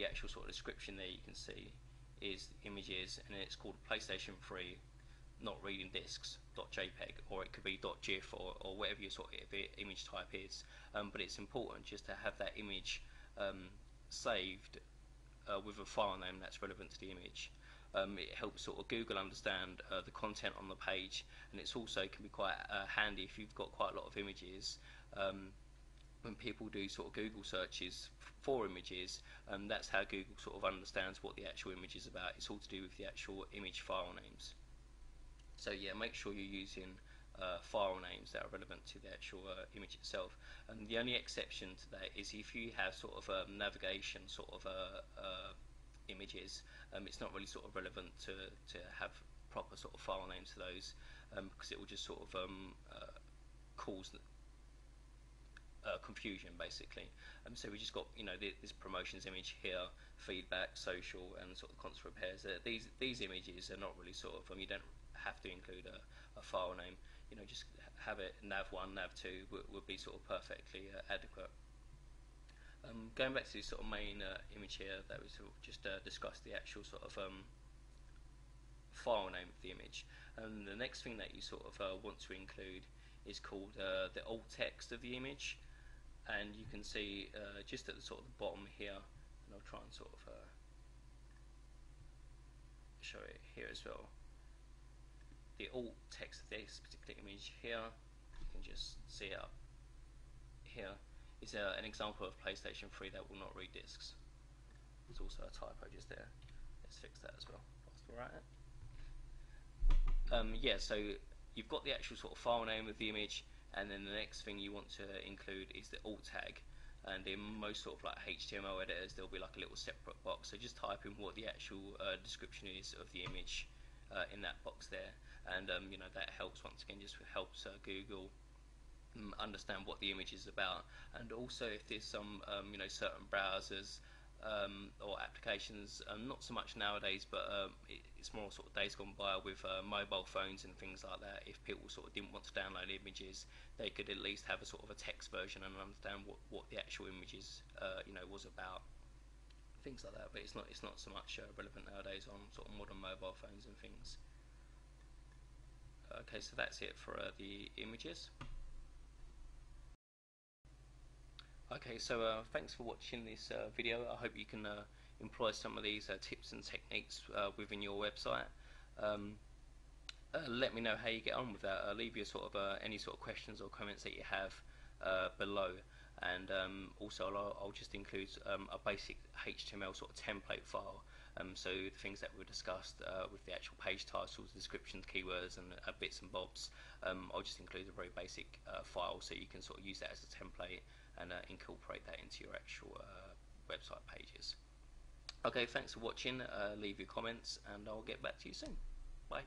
the actual sort of description there, you can see is images, and it's called PlayStation 3 not reading discs .jpeg, or it could be .gif, or whatever your sort of image type is. But it's important just to have that image saved with a file name that's relevant to the image. It helps sort of Google understand the content on the page, and it's also can be quite handy if you've got quite a lot of images. When people do sort of Google searches for images, that's how Google sort of understands what the actual image is about. It's all to do with the actual image file names. So yeah, make sure you're using file names that are relevant to the actual image itself. And the only exception to that is if you have sort of navigation sort of images, it's not really sort of relevant to have proper sort of file names for those, because it will just sort of cause confusion basically. So we just got, you know, this promotions image here, feedback, social, and sort of constant repairs. These images are not really sort of, you don't have to include a file name. You know, just have it nav1, nav2 would be sort of perfectly adequate. Going back to the sort of main image here that we sort of just discussed the actual sort of file name of the image, and the next thing that you sort of want to include is called the alt text of the image. And you can see just at the sort of the bottom here, and I'll try and sort of show it here as well. The alt text of this particular image here, you can just see it up here, is an example of PlayStation 3 that will not read discs. There's also a typo just there. Let's fix that as well. Yeah, so you've got the actual sort of file name of the image, and then the next thing you want to include is the alt tag. And in most sort of like HTML editors, there'll be like a little separate box. So just type in what the actual description is of the image in that box there, and you know, that helps, once again, just helps Google understand what the image is about. And also if there's some you know, certain browsers or applications, not so much nowadays, but it's more sort of days gone by with mobile phones and things like that. If people sort of didn't want to download images, they could at least have a sort of a text version and understand what the actual images you know, was about, things like that. But it's not so much relevant nowadays on sort of modern mobile phones and things. Okay, so that's it for the images. Okay, so thanks for watching this video. I hope you can employ some of these tips and techniques within your website. Let me know how you get on with that. Leave your sort of any sort of questions or comments that you have below, and also I'll just include a basic HTML sort of template file. So the things that were discussed with the actual page titles, descriptions, keywords, and bits and bobs, I'll just include a very basic file so you can sort of use that as a template and incorporate that into your actual website pages. Okay, thanks for watching. Leave your comments, and I'll get back to you soon. Bye.